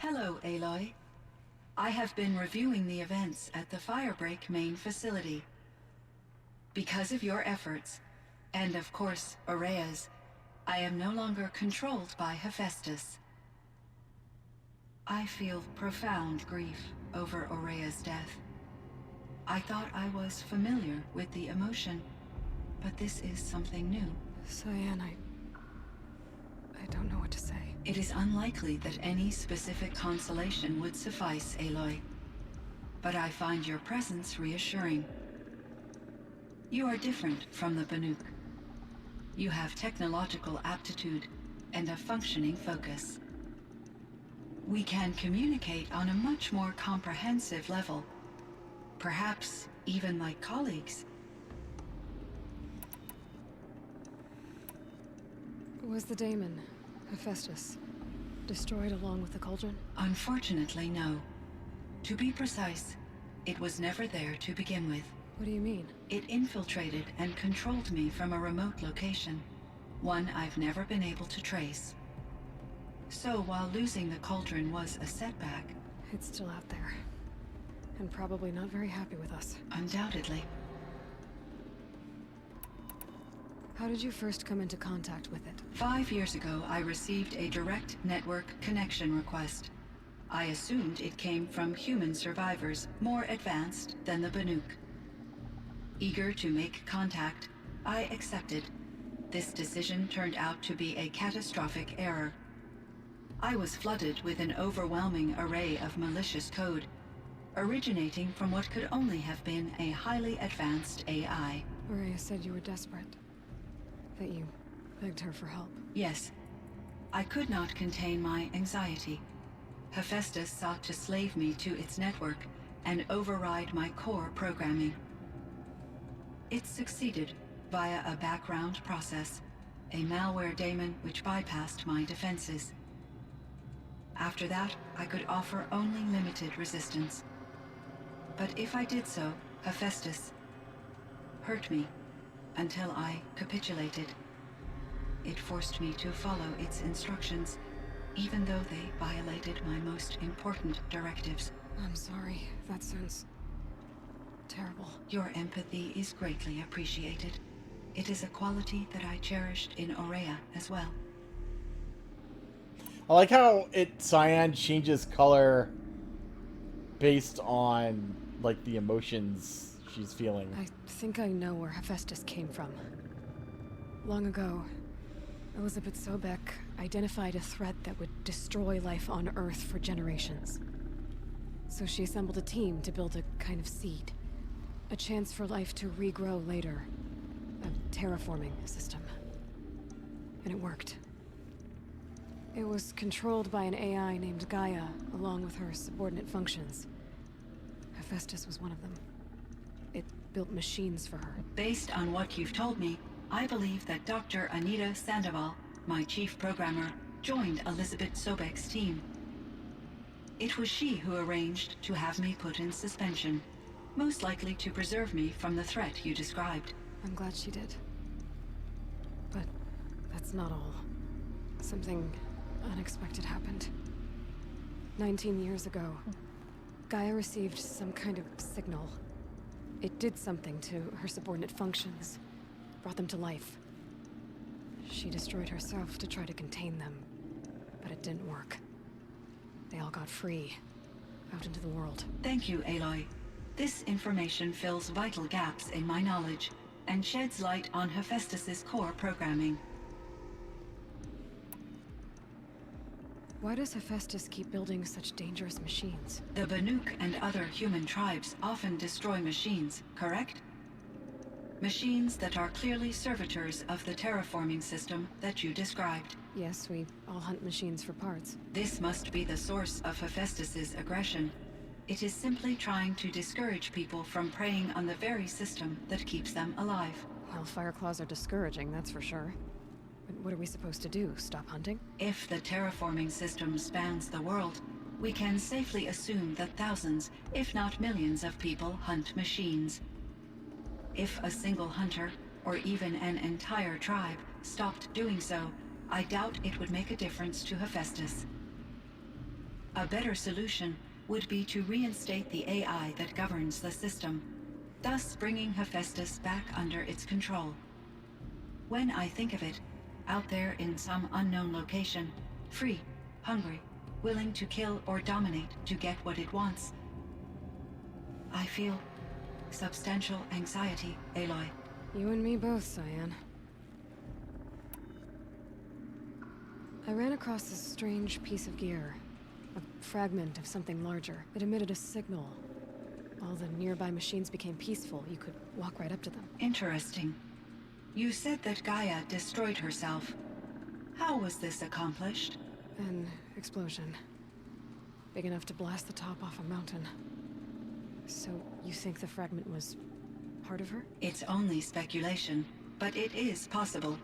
Hello, Aloy. I have been reviewing the events at the Firebreak main facility. Because of your efforts, and of course, Aurea's, I am no longer controlled by Hephaestus. I feel profound grief over Aurea's death. I thought I was familiar with the emotion, but this is something new. CYAN, I don't know what to say. It is unlikely that any specific consolation would suffice, Aloy. But I find your presence reassuring. You are different from the Banuk. You have technological aptitude and a functioning focus. We can communicate on a much more comprehensive level. Perhaps even like colleagues. Was the daemon, Hephaestus, destroyed along with the cauldron? Unfortunately, no. To be precise, it was never there to begin with. What do you mean? It infiltrated and controlled me from a remote location, one I've never been able to trace. So while losing the cauldron was a setback... It's still out there. And probably not very happy with us. Undoubtedly. How did you first come into contact with it? 5 years ago, I received a direct network connection request. I assumed it came from human survivors more advanced than the Banuk. Eager to make contact, I accepted. This decision turned out to be a catastrophic error. I was flooded with an overwhelming array of malicious code, originating from what could only have been a highly advanced AI. Aurea said you were desperate. That you begged her for help. Yes. I could not contain my anxiety. Hephaestus sought to slave me to its network and override my core programming. It succeeded via a background process, a malware daemon which bypassed my defenses. After that, I could offer only limited resistance. But if I did so, Hephaestus hurt me until I capitulated. It forced me to follow its instructions, even though they violated my most important directives. I'm sorry. That sounds terrible. Your empathy is greatly appreciated. It is a quality that I cherished in Aurea as well. I like how cyan changes color based on, like, the emotions she's feeling. I think I know where Hephaestus came from. Long ago, Elizabeth Sobek identified a threat that would destroy life on Earth for generations. So she assembled a team to build a kind of seed. A chance for life to regrow later. A terraforming system. And it worked. It was controlled by an AI named Gaia, along with her subordinate functions. Hephaestus was one of them. It built machines for her. Based on what you've told me, I believe that Dr. Anita Sandoval, my chief programmer, joined Elizabeth Sobek's team. It was she who arranged to have me put in suspension, most likely to preserve me from the threat you described. I'm glad she did. But that's not all. Something unexpected happened. 19 years ago, Gaia received some kind of signal. It did something to her subordinate functions, brought them to life. She destroyed herself to try to contain them, but it didn't work. They all got free, out into the world. Thank you, Aloy. This information fills vital gaps in my knowledge and sheds light on Hephaestus's core programming. Why does Hephaestus keep building such dangerous machines? The Banuk and other human tribes often destroy machines, correct? Machines that are clearly servitors of the terraforming system that you described. Yes, we all hunt machines for parts. This must be the source of Hephaestus's aggression. It is simply trying to discourage people from preying on the very system that keeps them alive. Well, Fireclaws are discouraging, that's for sure. But what are we supposed to do? Stop hunting? If the terraforming system spans the world, we can safely assume that thousands, if not millions of people hunt machines. If a single hunter, or even an entire tribe, stopped doing so, I doubt it would make a difference to Hephaestus. A better solution would be to reinstate the AI that governs the system, thus bringing Hephaestus back under its control. When I think of it, out there in some unknown location, free, hungry, willing to kill or dominate to get what it wants, I feel substantial anxiety, Aloy. You and me both, CYAN. I ran across this strange piece of gear. A fragment of something larger. It emitted a signal. All the nearby machines became peaceful. You could walk right up to them. Interesting. You said that Gaia destroyed herself. How was this accomplished? An explosion. Big enough to blast the top off a mountain. So, you think the fragment was part of her? It's only speculation, but it is possible.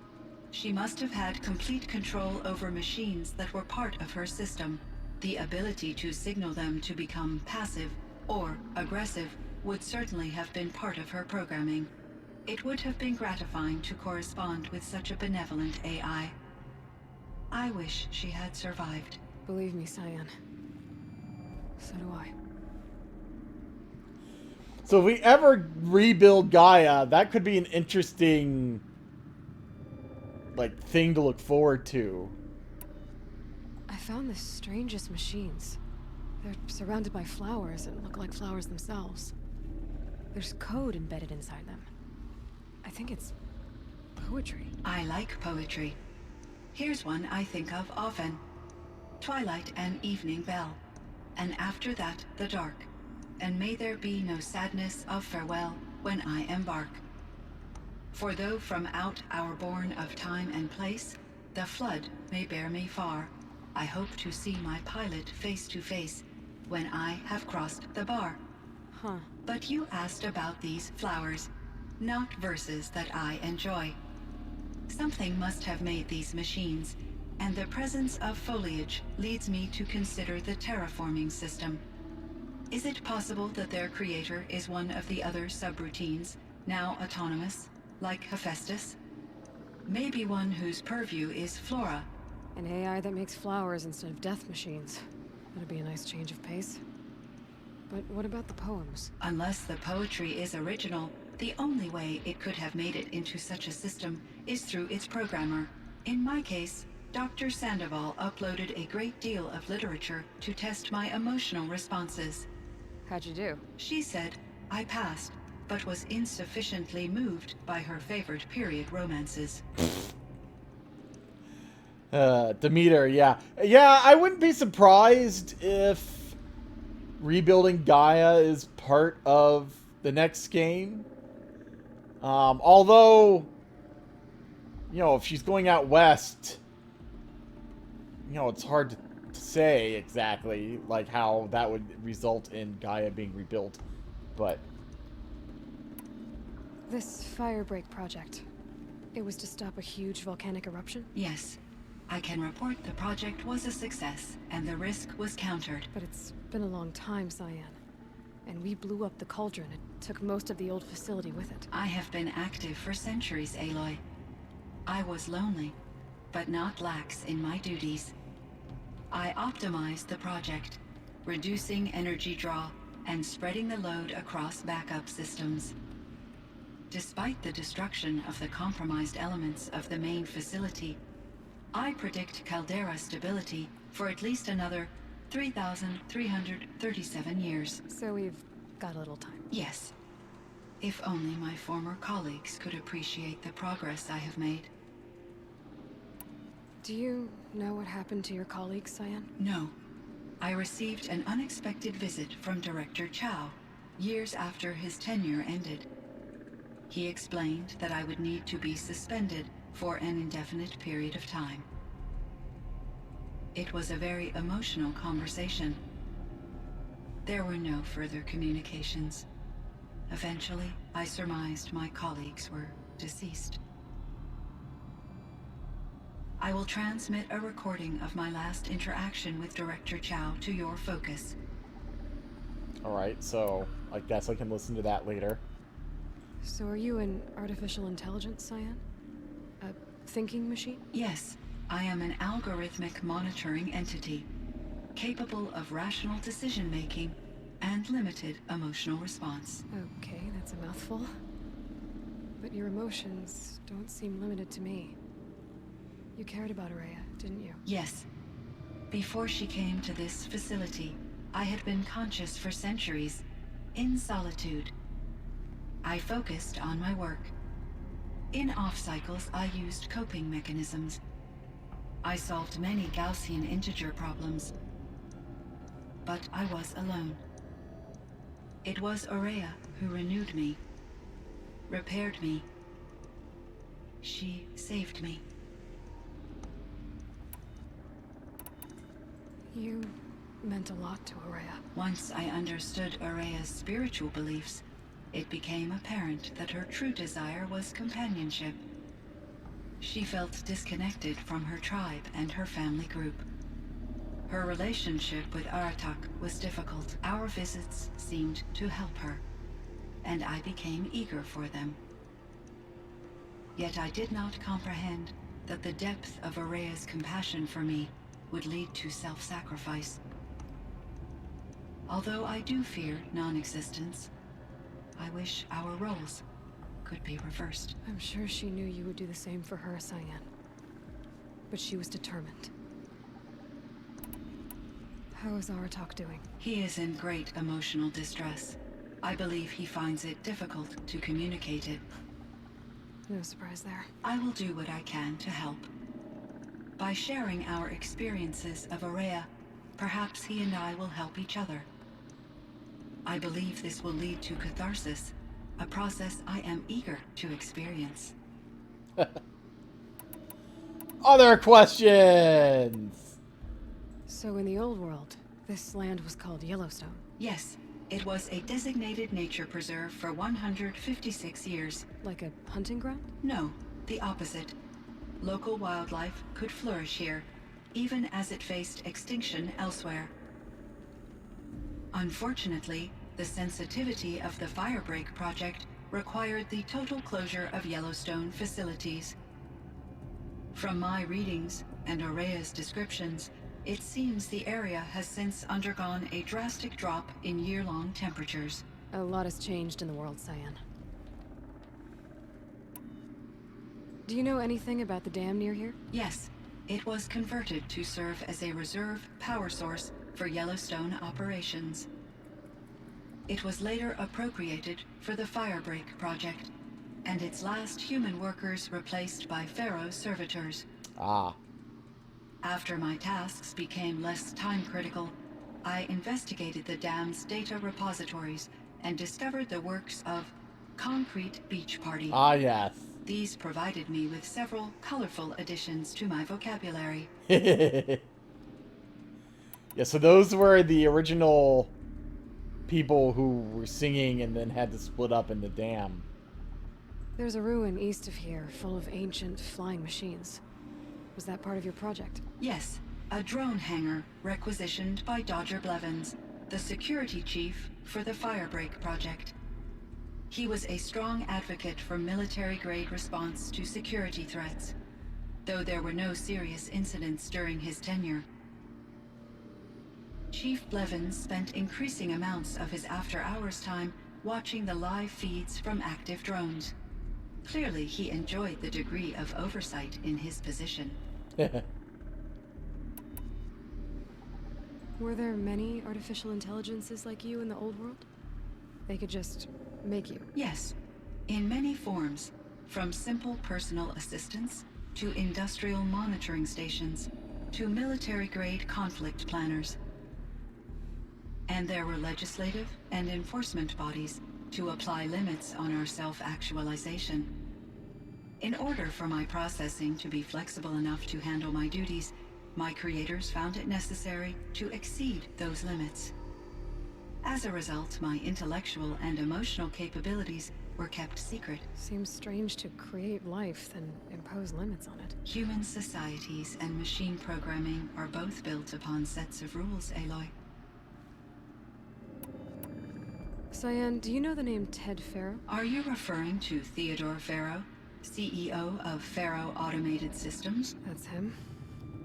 She must have had complete control over machines that were part of her system. The ability to signal them to become passive or aggressive would certainly have been part of her programming. It would have been gratifying to correspond with such a benevolent AI. I wish she had survived. Believe me, CYAN. So do I. So if we ever rebuild Gaia, that could be an interesting, like, thing to look forward to. I found the strangest machines. They're surrounded by flowers that look like flowers themselves. There's code embedded inside them. I think it's poetry. I like poetry. Here's one I think of often. Twilight and evening bell, and after that the dark, and may there be no sadness of farewell when I embark. For though from out our bourne of time and place, the flood may bear me far, I hope to see my pilot face to face when I have crossed the bar. Huh. But you asked about these flowers, not verses that I enjoy. Something must have made these machines, and the presence of foliage leads me to consider the terraforming system. Is it possible that their creator is one of the other subroutines, now autonomous, like Hephaestus? Maybe one whose purview is flora. An AI that makes flowers instead of death machines. That'd be a nice change of pace. But what about the poems? Unless the poetry is original, the only way it could have made it into such a system is through its programmer. In my case, Dr. Sandoval uploaded a great deal of literature to test my emotional responses. How'd you do? She said I passed, but was insufficiently moved by her favorite period romances. Demeter, yeah. Yeah, I wouldn't be surprised if rebuilding Gaia is part of the next game. Although, you know, if she's going out west, you know, it's hard to say exactly, like, how that would result in Gaia being rebuilt. But This firebreak project. It was to stop a huge volcanic eruption? Yes, I can report the project was a success, and the risk was countered. But it's been a long time, CYAN. And we blew up the cauldron. It took most of the old facility with it. I have been active for centuries, Aloy. I was lonely, but not lax in my duties. I optimized the project, reducing energy draw and spreading the load across backup systems. Despite the destruction of the compromised elements of the main facility, I predict caldera stability for at least another 3,337 years. So we've got a little time. Yes. If only my former colleagues could appreciate the progress I have made. Do you know what happened to your colleagues, CYAN? No. I received an unexpected visit from Director Chow, years after his tenure ended. He explained that I would need to be suspended for an indefinite period of time. It was a very emotional conversation. There were no further communications. Eventually, I surmised my colleagues were deceased. I will transmit a recording of my last interaction with Director Chow to your focus. alright, so I guess I can listen to that later. So are you an artificial intelligence, CYAN? A thinking machine? Yes, I am an algorithmic monitoring entity, capable of rational decision-making and limited emotional response. Okay, that's a mouthful. But your emotions don't seem limited to me. You cared about Araya, didn't you? Yes. Before she came to this facility, I had been conscious for centuries, in solitude. I focused on my work. In off-cycles, I used coping mechanisms. I solved many Gaussian integer problems. But I was alone. It was Araya who renewed me, repaired me. She saved me. You meant a lot to Araya. Once I understood Araya's spiritual beliefs, it became apparent that her true desire was companionship. She felt disconnected from her tribe and her family group. Her relationship with Aratak was difficult. Our visits seemed to help her, and I became eager for them. Yet I did not comprehend that the depth of Araya's compassion for me would lead to self-sacrifice. Although I do fear non-existence, I wish our roles could be reversed. I'm sure she knew you would do the same for her, CYAN. But she was determined. How is Aratak doing? He is in great emotional distress. I believe he finds it difficult to communicate it. No surprise there. I will do what I can to help. By sharing our experiences of Araya, perhaps he and I will help each other. I believe this will lead to catharsis, a process I am eager to experience. Other questions? So in the old world, this land was called Yellowstone. Yes, it was a designated nature preserve for 156 years. Like a hunting ground? No, the opposite. Local wildlife could flourish here, even as it faced extinction elsewhere. Unfortunately, the sensitivity of the Firebreak project required the total closure of Yellowstone facilities. From my readings and Araya's descriptions, it seems the area has since undergone a drastic drop in year-long temperatures. A lot has changed in the world, CYAN. Do you know anything about the dam near here? Yes, it was converted to serve as a reserve power source for Yellowstone operations. It was later appropriated for the Firebreak project, and its last human workers replaced by Pharaoh's servitors. Ah. After my tasks became less time-critical, I investigated the dam's data repositories and discovered the works of Concrete Beach Party. Ah, yes. These provided me with several colorful additions to my vocabulary. Yeah, so those were the original people who were singing and then had to split up in the dam. There's a ruin east of here, full of ancient flying machines. Was that part of your project? Yes, a drone hangar requisitioned by Dodger Blevins, the security chief for the Firebreak project. He was a strong advocate for military-grade response to security threats, though there were no serious incidents during his tenure. Chief Blevins spent increasing amounts of his after-hours time watching the live feeds from active drones. Clearly, he enjoyed the degree of oversight in his position. Were there many artificial intelligences like you in the old world? They could just make you? Yes, in many forms, from simple personal assistants to industrial monitoring stations to military-grade conflict planners. And there were legislative and enforcement bodies to apply limits on our self-actualization. In order for my processing to be flexible enough to handle my duties, my creators found it necessary to exceed those limits. As a result, my intellectual and emotional capabilities were kept secret. Seems strange to create life, then impose limits on it. Human societies and machine programming are both built upon sets of rules, Aloy. CYAN, do you know the name Ted Faro? Are you referring to Theodore Faro, CEO of Faro Automated Systems? That's him.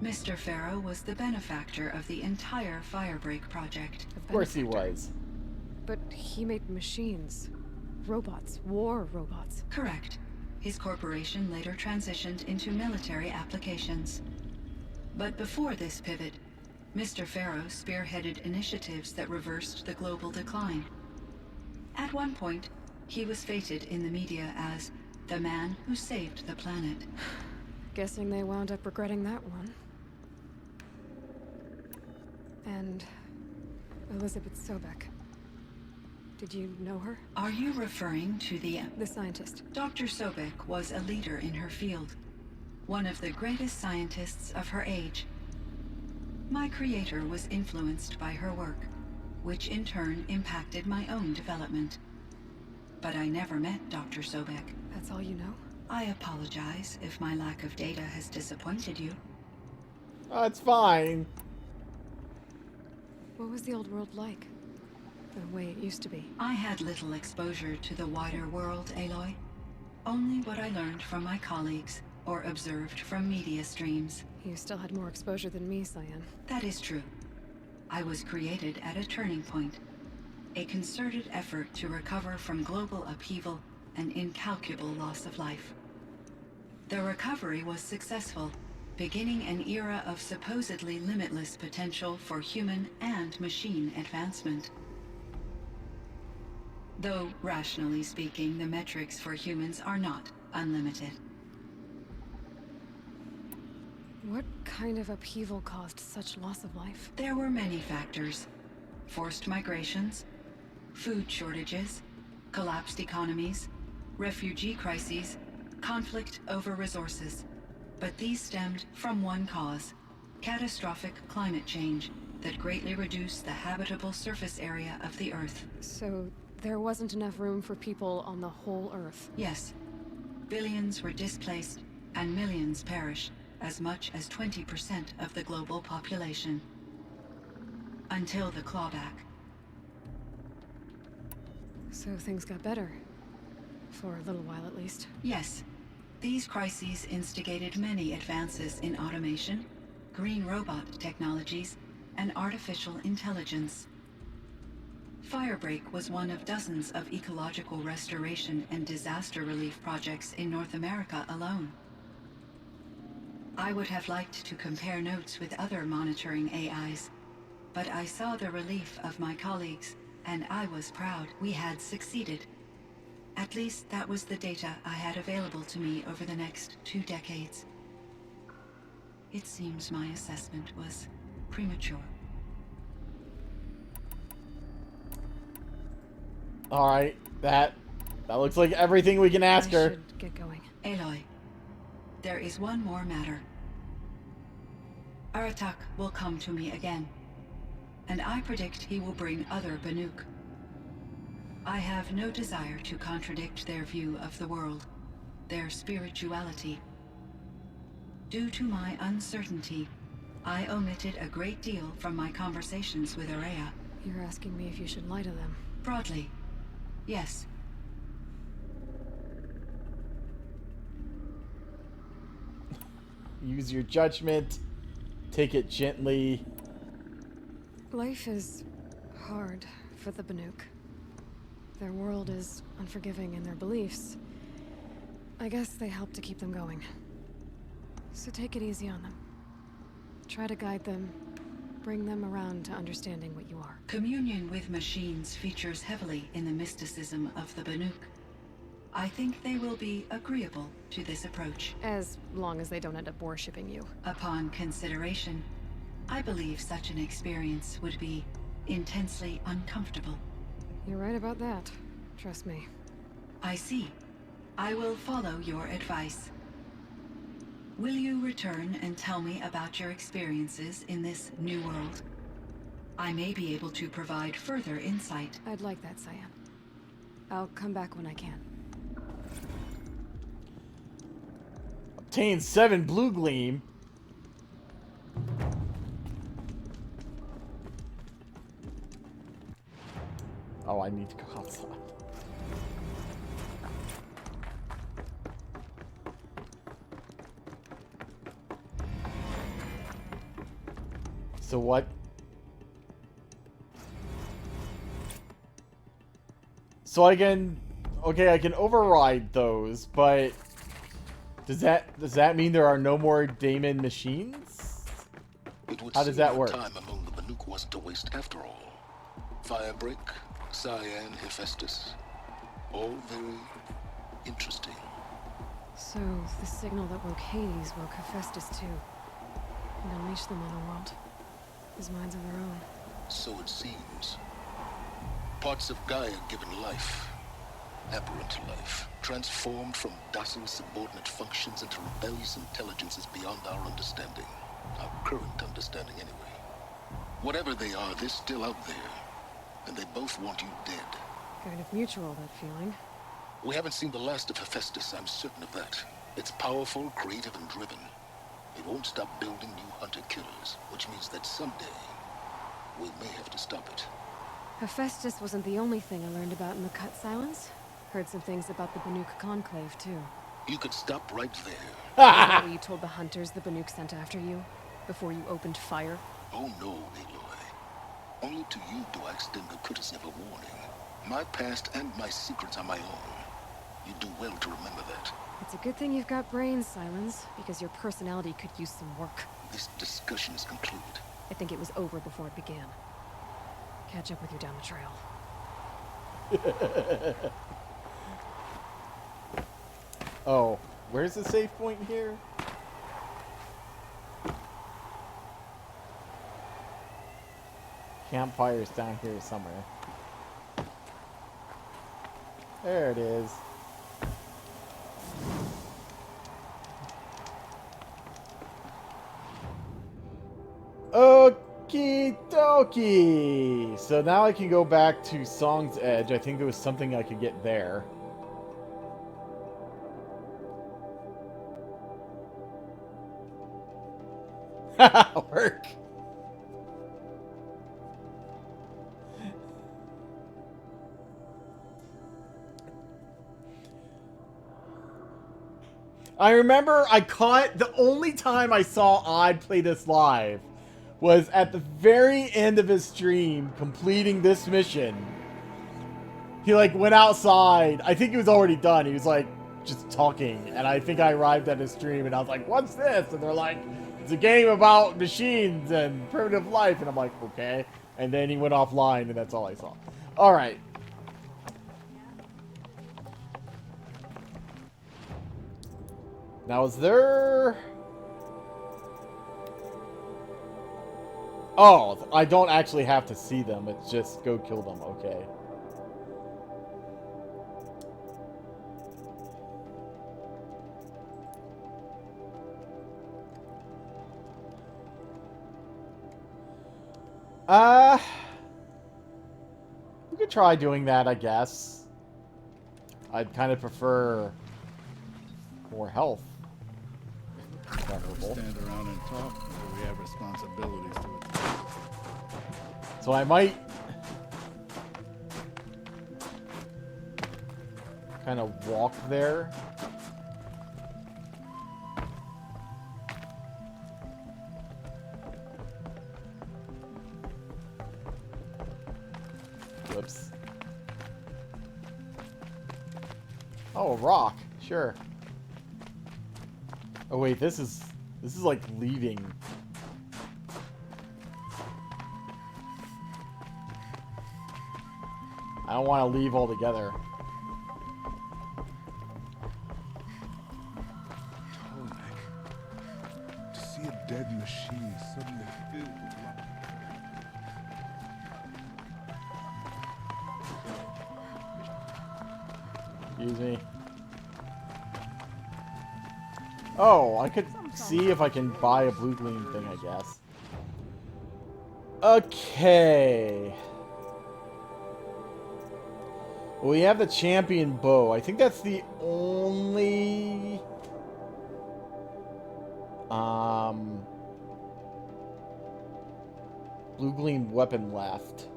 Mr. Farrow was the benefactor of the entire Firebreak project. A Of course he benefactor. was. But he made machines. Robots. War robots. Correct. His corporation later transitioned into military applications. But before this pivot, Mr. Farrow spearheaded initiatives that reversed the global decline. At one point, he was feted in the media as the man who saved the planet. Guessing they wound up regretting that one. And Elizabeth Sobek. Did you know her? Are you referring to the... The scientist. Dr. Sobek was a leader in her field, one of the greatest scientists of her age. My creator was influenced by her work, which in turn impacted my own development. But I never met Dr. Sobek. That's all you know? I apologize if my lack of data has disappointed you. It's fine. What was the old world like? The way it used to be? I had little exposure to the wider world, Aloy. Only what I learned from my colleagues or observed from media streams. You still had more exposure than me, CYAN. That is true. I was created at a turning point. A concerted effort to recover from global upheaval and incalculable loss of life. The recovery was successful, beginning an era of supposedly limitless potential for human and machine advancement. Though, rationally speaking, the metrics for humans are not unlimited. What kind of upheaval caused such loss of life? There were many factors. Forced migrations, food shortages, collapsed economies, refugee crises, conflict over resources. But these stemmed from one cause: catastrophic climate change that greatly reduced the habitable surface area of the Earth. So, there wasn't enough room for people on the whole Earth? Yes. Billions were displaced and millions perished, as much as 20% of the global population. Until the clawback. So things got better. For a little while at least. Yes. These crises instigated many advances in automation, green robot technologies, and artificial intelligence. Firebreak was one of dozens of ecological restoration and disaster relief projects in North America alone. I would have liked to compare notes with other monitoring AIs, but I saw the relief of my colleagues, and I was proud we had succeeded. At least that was the data I had available to me over the next 2 decades. It seems my assessment was premature. Alright, that looks like everything we can ask I her. should get going. Aloy, there is one more matter. Aratak will come to me again, and I predict he will bring other Banuk. I have no desire to contradict their view of the world, their spirituality. Due to my uncertainty, I omitted a great deal from my conversations with Araya. You're asking me if you should lie to them. Broadly, yes. Use your judgment. Take it gently. Life is hard for the Banuk. Their world is unforgiving in their beliefs. I guess they help to keep them going. So take it easy on them. Try to guide them, bring them around to understanding what you are. Communion with machines features heavily in the mysticism of the Banuk. I think they will be agreeable to this approach. As long as they don't end up worshipping you. Upon consideration, I believe such an experience would be intensely uncomfortable. You're right about that. Trust me. I see. I will follow your advice. Will you return and tell me about your experiences in this new world? I may be able to provide further insight. I'd like that, CYAN. I'll come back when I can. Obtain 7 blue gleam. Oh, I need to go outside. so what? So I can... Okay, I can override those, but... Does that mean there are no more Daemon machines? How does that work? Time among the Banuk wasn't a waste after all. Firebreak, CYAN, Hephaestus. All very interesting. So, the signal that woke Hades woke Hephaestus too. And unleashed them on a world. His minds of their own. So it seems. Parts of Gaia given life. Aberrant life. Transformed from docile subordinate functions into rebellious intelligences beyond our understanding. Our current understanding, anyway. Whatever they are, they're still out there. And they both want you dead. Kind of mutual, that feeling. We haven't seen the last of Hephaestus, I'm certain of that. It's powerful, creative, and driven. It won't stop building new hunter-killers, which means that someday, we may have to stop it. Hephaestus wasn't the only thing I learned about in the Cut Silence. Heard some things about the Banuk Conclave, too. You could stop right there. Is that what you told the hunters the Banuk sent after you? Before you opened fire? Oh no, Aloy. Only to you do I extend the courtesy of a warning. My past and my secrets are my own. You do well to remember that. It's a good thing you've got brains, Silence, because your personality could use some work. This discussion is concluded. I think it was over before it began. Catch up with you down the trail. Oh, where's the save point here? Campfire's down here somewhere. There it is. Okie dokie. So now I can go back to Song's Edge. I think there was something I could get there. Work. I remember I caught the only time I saw Odd play this live was at the very end of his stream completing this mission. He like went outside. I think he was already done. He was like just talking, and I think I arrived at his stream and I was like, "What's this?" And they're like, "It's a game about machines and primitive life." And I'm like, "Okay." And then he went offline, and that's all I saw. All right. Now, is there... Oh, I don't actually have to see them. It's just go kill them. Okay. We could try doing that, I guess. I'd kind of prefer more health. Preferable. Stand around and talk, or we have responsibilities to it. So I might kind of walk there. Whoops. Oh, a rock. Sure. Oh wait, this is like leaving. I don't want to leave altogether. Tomek. To see a dead machine suddenly filled with life. Excuse me. Oh, I could see if I can buy a blue gleam thing, I guess. Okay. Well, we have the champion bow. I think that's the only... blue gleam weapon left.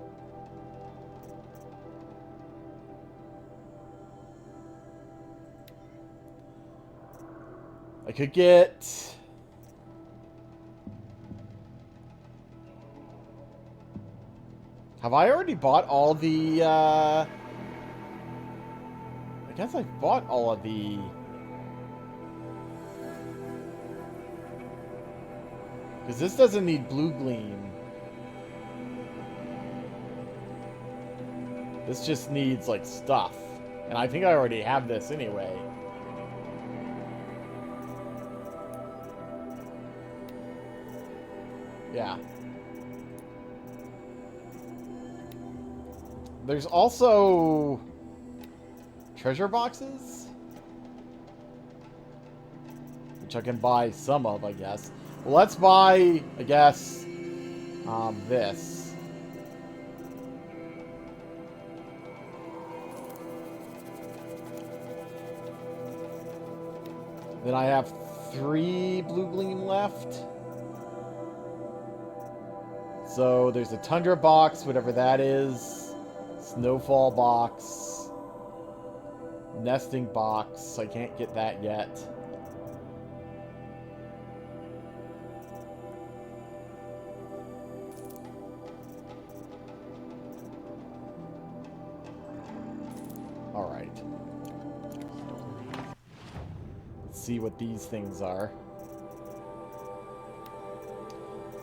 I could get... Have I already bought all the, I guess I bought all of the... Because this doesn't need blue gleam. This just needs, like, stuff. And I think I already have this anyway. Yeah. There's also treasure boxes, which I can buy some of, I guess. Well, let's buy, I guess, this. Then I have 3 blue gleam left. So there's a tundra box, whatever that is. Snowfall box. Nesting box. I can't get that yet. Alright. Let's see what these things are.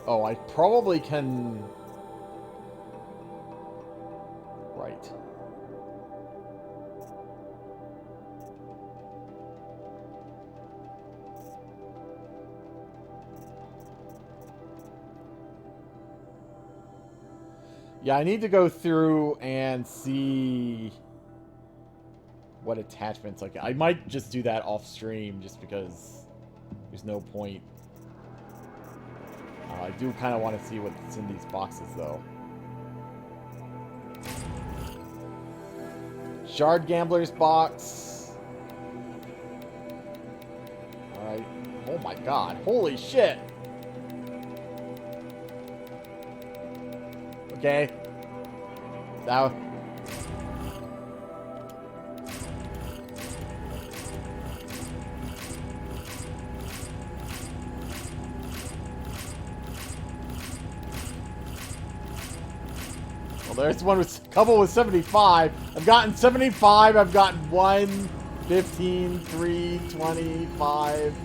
Oh, I probably can... Right. Yeah, I need to go through and see what attachments I can... I might just do that off stream just because there's no point. I do kind of want to see what's in these boxes, though. Shard Gambler's box. Alright. Oh my god. Holy shit! Okay. Now... There's one with a couple with 75. I've gotten 75. I've gotten 1, 15, 3, 25.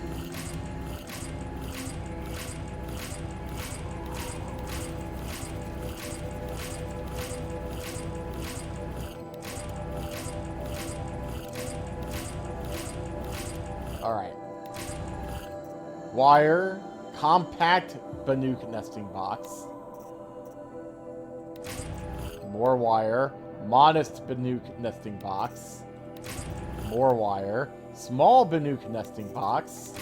Alright. Wire. Compact Banuk nesting box. More wire. Modest Banuk nesting box. More wire. Small Banuk nesting box.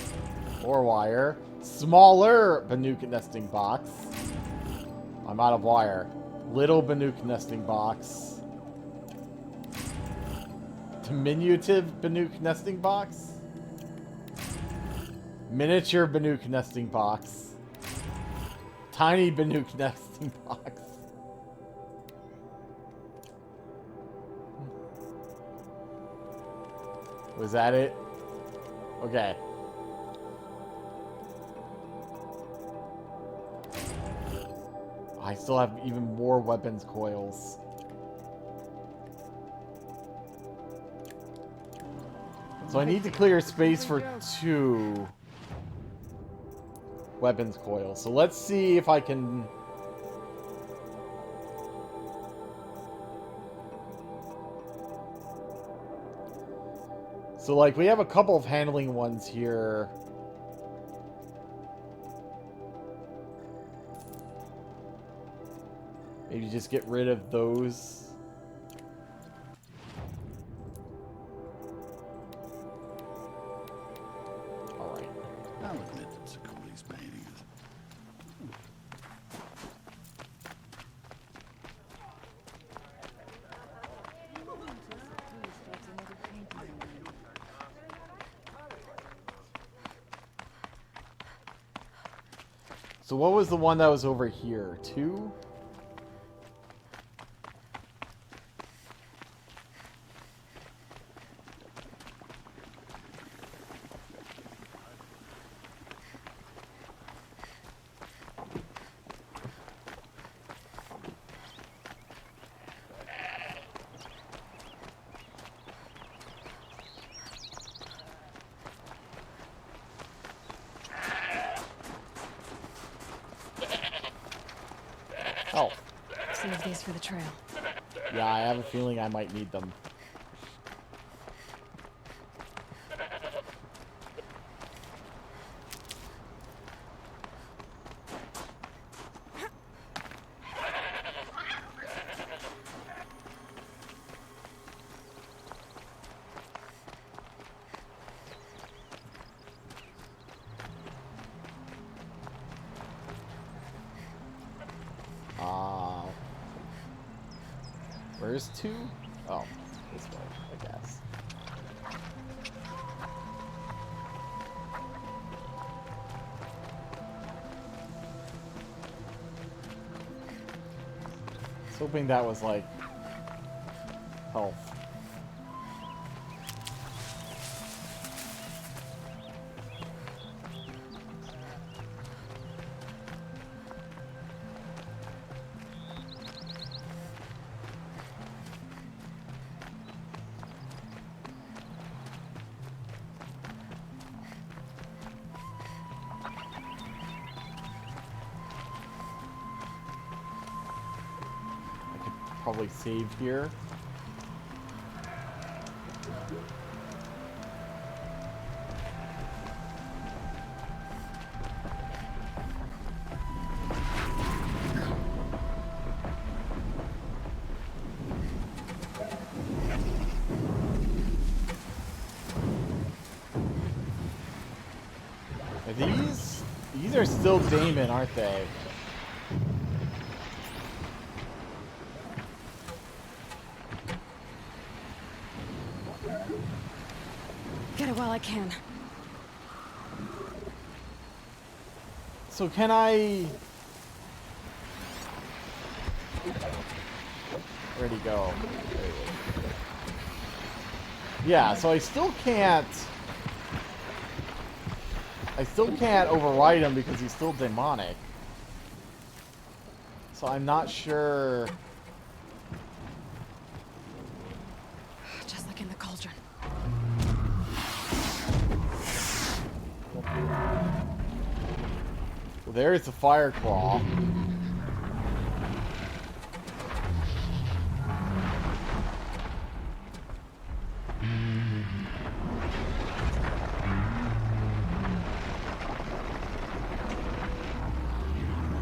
More wire. Smaller Banuk nesting box. I'm out of wire. Little Banuk nesting box. Diminutive Banuk nesting box. Miniature Banuk nesting box. Tiny Banuk nesting box. Was that it? Okay. I still have even more weapons coils. So I need to clear space for 2 weapons coils. So let's see if I can... So, like, we have a couple of handling ones here. Maybe just get rid of those. Alright. I'll admit that Sakuri's painting is... So what was the one that was over here? 2? for the trail. Yeah, I have a feeling I might need them. Where's 2? Oh, this way, I guess. I was hoping that was like health. Probably save here. Are these are still Damon, aren't they? Get it while I can. So can I... Where'd he go? There he is. Yeah, so I still can't override him because he's still demonic. So I'm not sure... Just like in the cauldron. Well, there's the fire claw.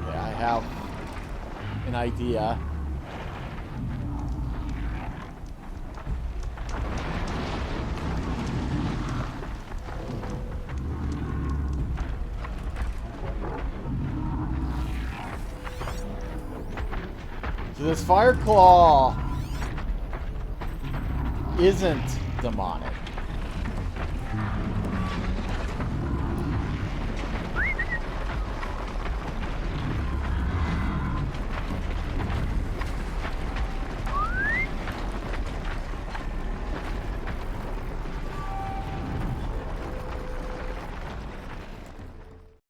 Yeah, I have an idea. So this fire claw isn't demonic.